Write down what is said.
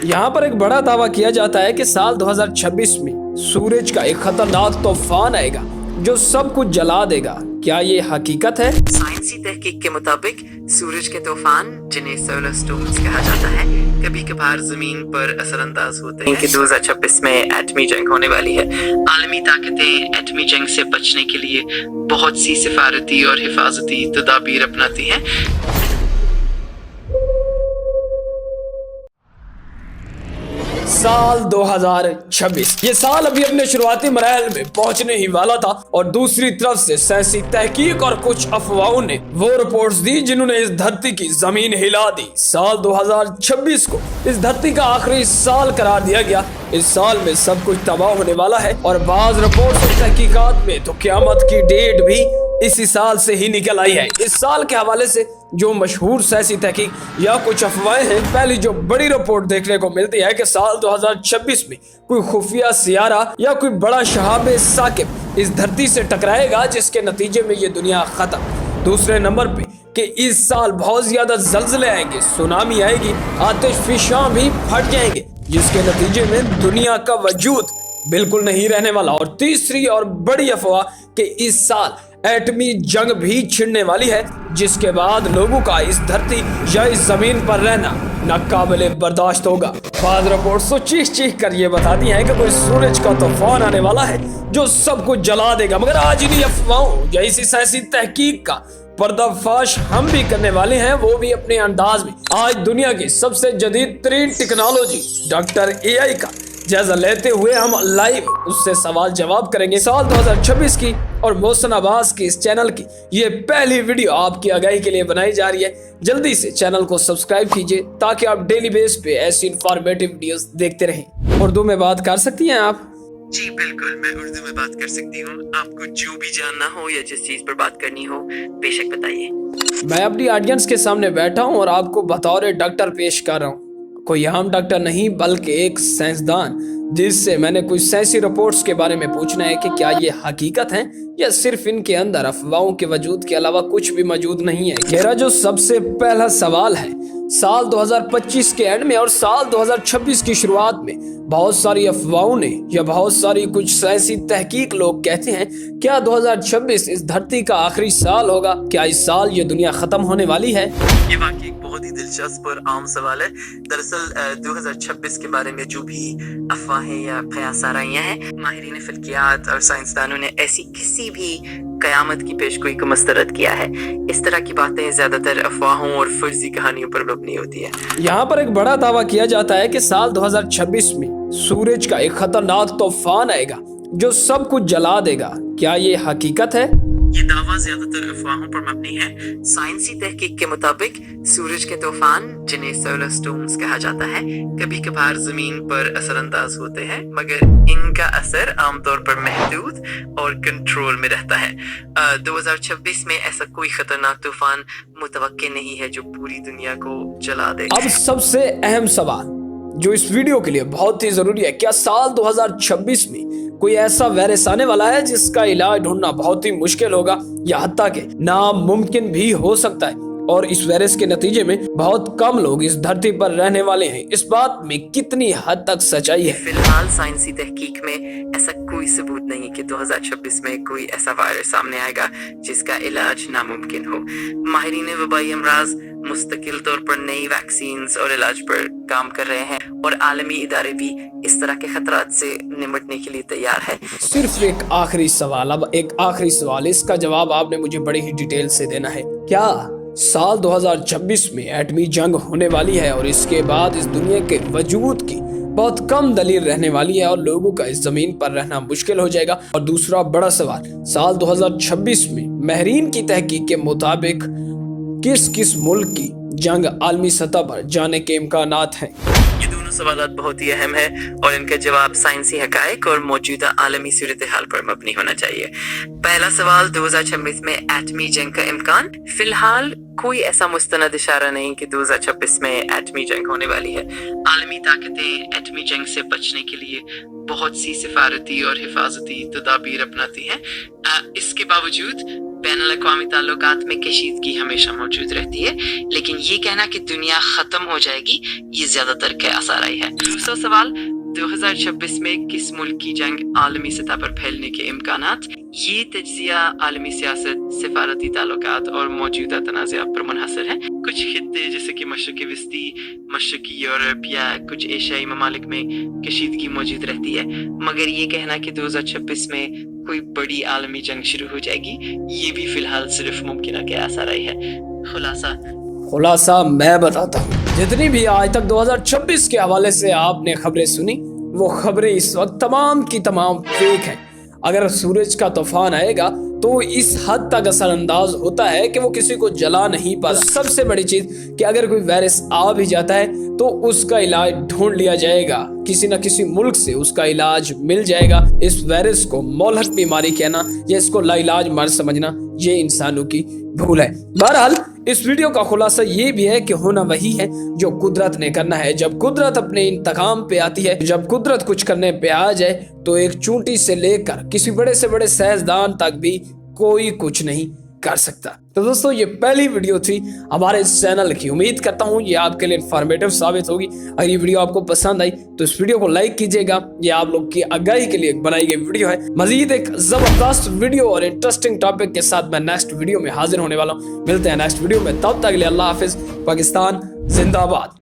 यहाँ पर एक बड़ा दावा किया जाता है कि साल 2026 में सूरज का एक खतरनाक तूफान आएगा जो सब कुछ जला देगा। क्या ये हकीकत है? साइंसी तहकीक के मुताबिक सूरज के तूफान, जिन्हें सोलर स्टॉर्म्स कहा जाता है, कभी कभार जमीन पर असरअंदाज होते हैं कि 2026 में एटमी जंग होने वाली है। आलमी ताकतें एटमी जंग से बचने के लिए बहुत सी सिफारती और हिफाजती तदाबीर अपनाती हैं। साल 2026 ये साल अभी अपने शुरुआती मराहल में पहुंचने ही वाला था और दूसरी तरफ से साइंसी तहकीक और कुछ अफवाहों ने वो रिपोर्ट्स दी जिन्होंने इस धरती की जमीन हिला दी। साल 2026 को इस धरती का आखिरी साल करार दिया गया। इस साल में सब कुछ तबाह होने वाला है और बाज रिपोर्ट्स और तहकीकात में तो क़यामत की डेट भी इसी साल से ही निकल आई है। इस साल के हवाले से जो मशहूर सियासी तहकीक या कुछ अफवाहें हैं, पहली जो बड़ी रिपोर्ट देखने को मिलती है कि साल 2026 में कोई खुफिया सियारा या कोई बड़ा शहाब साकिब इस धरती से टकराएगा जिसके नतीजे में ये दुनिया खत्म। दूसरे नंबर पे कि इस साल बहुत ज्यादा जल्जले आएंगे, सुनामी आएगी, आतिशफशां भी फट जाएंगे जिसके नतीजे में दुनिया का वजूद बिल्कुल नहीं रहने वाला। और तीसरी और बड़ी अफवाह कि इस साल एटमी जंग भी छिड़ने वाली है जिसके बाद लोगों का इस धरती या इस जमीन पर रहना नाकाबिले बर्दाश्त होगा। बाद रिपोर्ट्स तो चीख चीख कर ये बताती हैं कि कोई सूरज का तूफान आने वाला है जो सब कुछ जला देगा। मगर आज इन्हीं अफवाहों या इसी सियासी तहकीक का पर्दाफाश हम भी करने वाले हैं, वो भी अपने अंदाज में। आज दुनिया की सबसे जदीद तरीन टेक्नोलॉजी डॉक्टर AI का जायजा लेते हुए हम लाइव उससे सवाल जवाब करेंगे। साल 2026 की और मोहसिन अब्बास की इस चैनल की ये पहली वीडियो आपकी आगाही के लिए बनाई जा रही है। जल्दी से चैनल को सब्सक्राइब कीजिए ताकि आप डेली बेस पे ऐसी इंफॉर्मेटिव वीडियोस देखते रहें। उर्दू में बात कर सकती हैं आप? जी बिल्कुल, मैं उर्दू में बात कर सकती हूँ। आपको जो भी जानना हो या जिस चीज पर बात करनी हो बेशक बताइए। मैं अपनी ऑडियंस के सामने बैठा हूँ और आपको बतौर डॉक्टर पेश कर रहा हूँ। कोई आम डॉक्टर नहीं बल्कि एक साइंसदान जिससे मैंने कुछ साइंसी रिपोर्ट्स के बारे में पूछना है कि क्या ये हकीकत है या सिर्फ इनके अंदर अफवाहों के वजूद के अलावा कुछ भी मौजूद नहीं है। मेरा जो सबसे पहला सवाल है, साल 2025 के एंड में और साल 2026 की शुरुआत में बहुत सारी अफवाहों ने या बहुत सारी कुछ साइंसी तहकीक लोग कहते हैं क्या 2026 इस धरती का आखिरी साल होगा? क्या इस साल ये दुनिया खत्म होने वाली है? ये वाकई एक बहुत ही दिलचस्प और आम सवाल है। दरअसल 2026 के बारे में जो भी अफवाहें या कयास आराइयां हैं, माहिरीन फल्कियात और साइंसदानों ने ऐसी किसी भी कयामत की पेशगोई को मुस्तरद किया है। इस तरह की बातें ज्यादातर अफवाहों और फर्जी कहानियों पर मबनी होती है। यहाँ पर एक बड़ा दावा किया जाता है कि साल 2026 में सूरज का एक खतरनाक तूफान आएगा जो सब कुछ जला देगा। क्या ये हकीकत है? ये दावा ज्यादातर अफवाहों पर मबनी है। साइंसी तहकीक के मुताबिक सूरज के तूफान, जिन्हें सोलर स्टॉर्म्स कहा जाता है, कभी कभार जमीन पर असरअंदाज होते हैं मगर इनका असर आमतौर पर महदूद और कंट्रोल में रहता है। 2026 में ऐसा कोई खतरनाक तूफान मुतवक्के नहीं है जो पूरी दुनिया को जला दे। अब सबसे अहम सवाल जो इस वीडियो के लिए बहुत ही जरूरी है, क्या साल 2026 में कोई ऐसा वायरस आने वाला है जिसका इलाज ढूंढना बहुत ही मुश्किल होगा या हत्ता के नामुमकिन भी हो सकता है और इस वायरस के नतीजे में बहुत कम लोग इस धरती पर रहने वाले हैं? इस बात में कितनी हद तक सच्चाई है? फिलहाल साइंसी तहकीक में ऐसा कोई सबूत नहीं कि 2026 में कोई ऐसा वायरस सामने आएगा जिसका इलाज नामुमकिन हो। माहिरीन वबाई अमराज मुस्तकिल तौर पर नई वैक्सीन्स और इलाज पर काम कर रहे हैं और आलमी इदारे भी इस तरह के खतरात से निपटने के लिए तैयार है। सिर्फ एक आखिरी सवाल, अब एक आखिरी सवाल, इसका जवाब आपने मुझे बड़ी ही डिटेल से देना है। क्या साल 2026 में एटमी जंग होने वाली है और इसके बाद इस दुनिया के वजूद की बहुत कम दलील रहने वाली है और लोगों का इस जमीन पर रहना मुश्किल हो जाएगा? और दूसरा बड़ा सवाल, साल 2026 में माहिरीन की तहकीक के मुताबिक किस किस मुल्क की जंग आलमी सतह पर जाने के इम्कानात हैं? ये दोनों सवालात बहुत ही अहम है और इनका जवाब साइंसी हकायक और मौजूदा आलमी सूरत हाल पर मबनी होना चाहिए। पहला सवाल, 2026 में एटमी जंग का इम्कान। फिलहाल कोई ऐसा मुस्तनद इशारा नहीं कि 2026 में एटमी जंग होने वाली है। आलमी ताकतें एटमी जंग से बचने के लिए बहुत सी सिफारती और हिफाजती तदाबीर अपनाती हैं। इसके बावजूद बैनुल-अक़वामी ताल्लुकात में कशीदगी हमेशा मौजूद रहती है, लेकिन ये कहना कि दुनिया खत्म हो जाएगी, ये ज्यादातर के आसार आई है। दूसरा सवाल, 2026 में किस मुल्क की जंग आलमी सतह पर फैलने के इम्कानात? ये तज्जिया आलमी सियासत, सिफारती ताल्लुकात और मौजूदा तनाज़ात पर मुनहसर है। कुछ खित्ते जैसे कि मशरक़ी वस्ती, मशरक़ी यूरोप या कुछ एशियाई ममालिक में कशीदगी मौजूद रहती है, मगर ये कहना कि 2026 में कोई बड़ी आलमी जंग शुरू हो जाएगी, ये भी फिलहाल सिर्फ मुमकिन के आसार आई है। खुलासा मैं बताता हूँ। जितनी भी आज तक 2026 के हवाले से आपने खबरें सुनी, वो खबरें इस वक्त तमाम की तमाम फेक हैं। अगर सूरज का तूफान आएगा तो इस हद तक असरअंदाज होता है कि वो किसी को जला नहीं पाता। सबसे बड़ी चीज कि अगर कोई वायरस आ भी जाता है तो उसका इलाज ढूंढ लिया जाएगा, किसी न किसी मुल्क से उसका इलाज मिल जाएगा। इस वायरस को मौलहक बीमारी कहना या इसको लाइलाज मर्ज समझना, ये इंसानों की भूल है। बहरहाल इस वीडियो का खुलासा ये भी है कि होना वही है जो कुदरत ने करना है। जब कुदरत अपने इंतकाम पे आती है, जब कुदरत कुछ करने पे आ जाए तो एक चूंटी से लेकर किसी बड़े से बड़े साइंसदान तक भी कोई कुछ नहीं कर सकता। तो दोस्तों, ये पहली वीडियो थी हमारे इस चैनल की। उम्मीद करता हूँ ये आपके लिए इन्फॉर्मेटिव साबित होगी। अगर ये वीडियो आपको पसंद आई तो इस वीडियो को लाइक कीजिएगा। ये आप लोग की आगाही के लिए बनाई गई वीडियो है। मजीद एक जबरदस्त वीडियो और इंटरेस्टिंग टॉपिक के साथ मैं नेक्स्ट वीडियो में हाजिर होने वाला हूँ। मिलते हैं नेक्स्ट वीडियो में, तब तक के लिए अल्लाह हाफिज। पाकिस्तान जिंदाबाद।